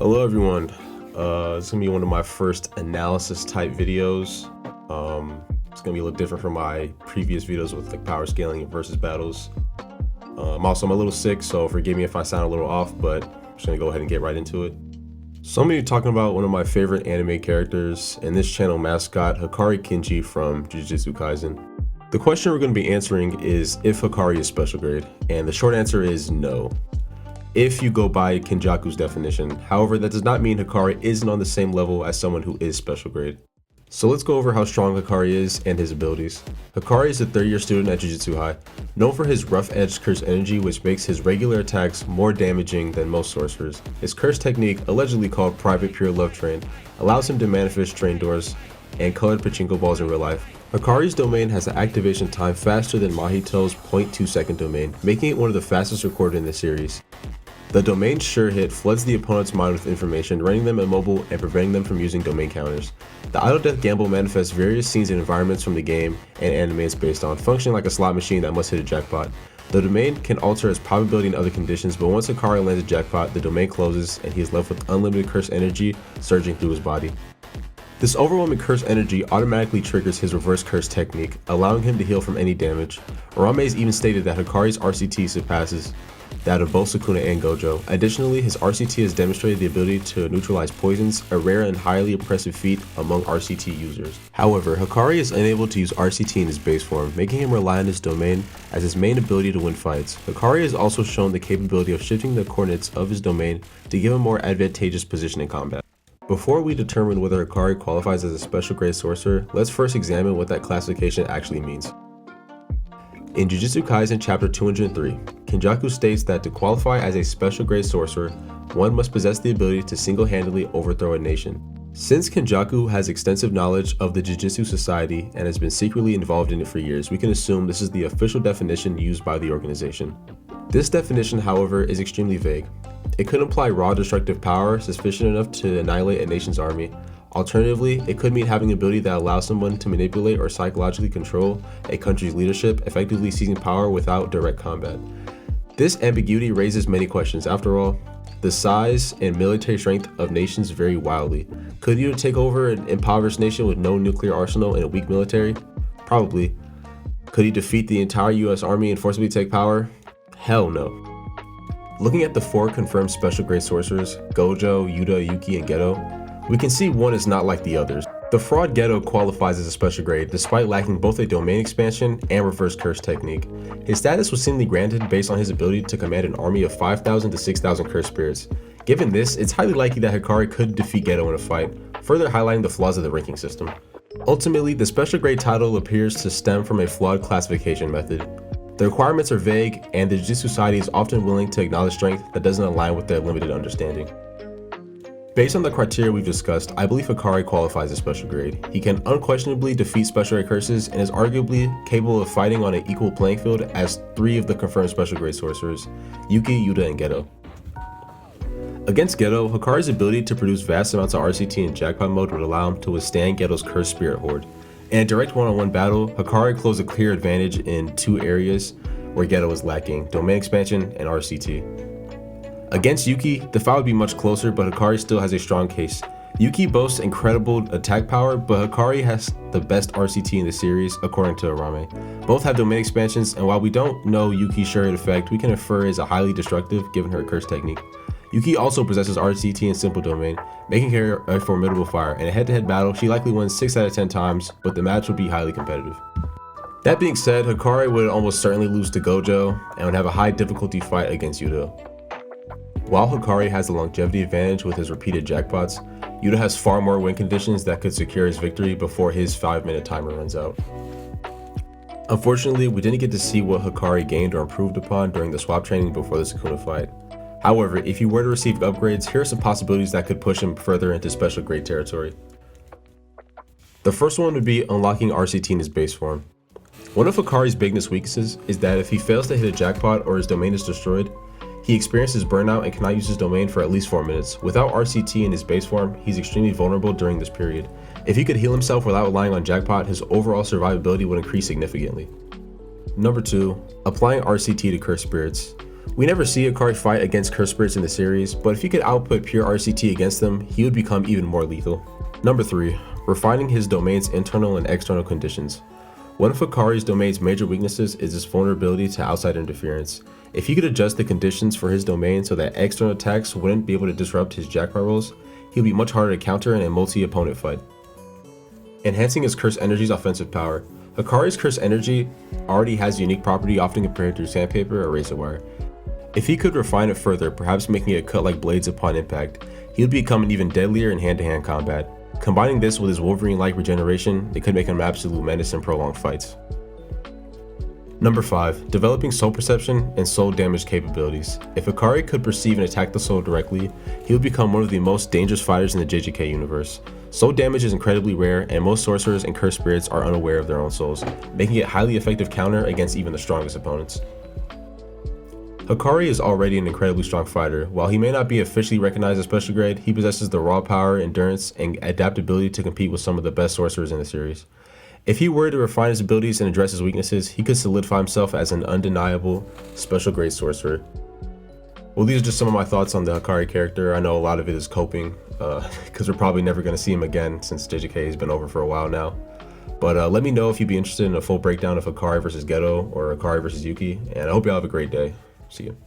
Hello everyone, it's gonna be one of my first analysis type videos. It's gonna be a little different from my previous videos with like power scaling and versus battles. I'm a little sick, so forgive me if I sound a little off, but I'm just gonna go ahead and get right into it. So I'm gonna be talking about one of my favorite anime characters and this channel mascot, Hakari Kinji from Jujutsu Kaisen. The question we're gonna be answering is if Hakari is special grade, and the short answer is no, if you go by Kenjaku's definition. However, that does not mean Hakari isn't on the same level as someone who is special grade. So let's go over how strong Hakari is and his abilities. Hakari is a third-year student at Jujutsu High, known for his rough-edged curse energy, which makes his regular attacks more damaging than most sorcerers. His curse technique, allegedly called Private Pure Love Train, allows him to manifest train doors and colored pachinko balls in real life. Hakari's domain has an activation time faster than Mahito's 0.2 second domain, making it one of the fastest recorded in the series. The domain's sure hit floods the opponent's mind with information, rendering them immobile and preventing them from using domain counters. The Idle Death Gamble manifests various scenes and environments from the game and anime it's based on, functioning like a slot machine that must hit a jackpot. The domain can alter its probability and other conditions, but once Hakari lands a jackpot, the domain closes and he is left with unlimited curse energy surging through his body. This overwhelming curse energy automatically triggers his reverse curse technique, allowing him to heal from any damage. Arame's even stated that Hakari's RCT surpasses that of both Sukuna and Gojo. Additionally, his RCT has demonstrated the ability to neutralize poisons, a rare and highly oppressive feat among RCT users. However, Hakari is unable to use RCT in his base form, making him rely on his domain as his main ability to win fights. Hakari has also shown the capability of shifting the coordinates of his domain to give him a more advantageous position in combat. Before we determine whether Hakari qualifies as a special grade sorcerer, let's first examine what that classification actually means. In Jujutsu Kaisen chapter 203, Kenjaku states that to qualify as a special grade sorcerer, one must possess the ability to single-handedly overthrow a nation. Since Kenjaku has extensive knowledge of the Jujutsu Society and has been secretly involved in it for years, we can assume this is the official definition used by the organization. This definition, however, is extremely vague. It could imply raw destructive power sufficient enough to annihilate a nation's army. Alternatively, it could mean having an ability that allows someone to manipulate or psychologically control a country's leadership, effectively seizing power without direct combat. This ambiguity raises many questions. After all, the size and military strength of nations vary wildly. Could Yuta take over an impoverished nation with no nuclear arsenal and a weak military? Probably. Could he defeat the entire US Army and forcibly take power? Hell no. Looking at the four confirmed special grade sorcerers, Gojo, Yuta, Yuki, and Geto, we can see one is not like the others. The fraud Geto qualifies as a special grade despite lacking both a domain expansion and reverse curse technique. His status was seemingly granted based on his ability to command an army of 5,000 to 6,000 curse spirits. Given this, it's highly likely that Hakari could defeat Geto in a fight, further highlighting the flaws of the ranking system. Ultimately, the special grade title appears to stem from a flawed classification method. The requirements are vague, and the Jujutsu Society is often willing to acknowledge strength that doesn't align with their limited understanding. Based on the criteria we've discussed, I believe Hakari qualifies as special grade. He can unquestionably defeat special grade curses and is arguably capable of fighting on an equal playing field as three of the confirmed special grade sorcerers, Yuki, Yuta, and Geto. Against Geto, Hakari's ability to produce vast amounts of RCT in jackpot mode would allow him to withstand Geto's cursed spirit horde. In a direct one-on-one battle, Hakari closed a clear advantage in two areas where Geto was lacking: domain expansion and RCT. Against Yuki, the fight would be much closer, but Hakari still has a strong case. Yuki boasts incredible attack power, but Hakari has the best RCT in the series, according to Arame. Both have domain expansions, and while we don't know Yuki's sure hit effect, we can infer it is a highly destructive given her curse technique. Yuki also possesses RCT and simple domain, making her a formidable fighter. In a head-to-head battle, she likely wins 6 out of 10 times, but the match would be highly competitive. That being said, Hakari would almost certainly lose to Gojo and would have a high difficulty fight against Yuta. While Hakari has the longevity advantage with his repeated jackpots, Yuta has far more win conditions that could secure his victory before his 5-minute timer runs out. Unfortunately, we didn't get to see what Hakari gained or improved upon during the swap training before the Sukuna fight. However, if he were to receive upgrades, here are some possibilities that could push him further into special grade territory. The first one would be unlocking RCT in his base form. One of Hakari's biggest weaknesses is that if he fails to hit a jackpot or his domain is destroyed, he experiences burnout and cannot use his domain for at least 4 minutes. Without RCT in his base form, he's extremely vulnerable during this period. If he could heal himself without relying on jackpot, his overall survivability would increase significantly. Number 2, applying RCT to cursed spirits. We never see Hakari fight against cursed spirits in the series, but if he could output pure RCT against them, he would become even more lethal. Number 3. Refining his domain's internal and external conditions. One of Hakari's domain's major weaknesses is his vulnerability to outside interference. If he could adjust the conditions for his domain so that external attacks wouldn't be able to disrupt his jackpot rolls, he would be much harder to counter in a multi-opponent fight. Enhancing his cursed energy's offensive power. Hakari's cursed energy already has a unique property often compared to sandpaper or razor wire. If he could refine it further, perhaps making it cut like blades upon impact, he would become even deadlier in hand-to-hand combat. Combining this with his Wolverine-like regeneration, it could make him an absolute menace in prolonged fights. Number 5. Developing soul perception and soul damage capabilities. If Hakari could perceive and attack the soul directly, he would become one of the most dangerous fighters in the JJK universe. Soul damage is incredibly rare, and most sorcerers and cursed spirits are unaware of their own souls, making it a highly effective counter against even the strongest opponents. Hakari is already an incredibly strong fighter. While he may not be officially recognized as special grade, he possesses the raw power, endurance, and adaptability to compete with some of the best sorcerers in the series. If he were to refine his abilities and address his weaknesses, he could solidify himself as an undeniable special grade sorcerer. Well, these are just some of my thoughts on the Hakari character. I know a lot of it is coping, because we're probably never going to see him again since JJK has been over for a while now. But let me know if you'd be interested in a full breakdown of Hakari versus Geto or Hakari versus Yuki, and I hope you all have a great day. See you.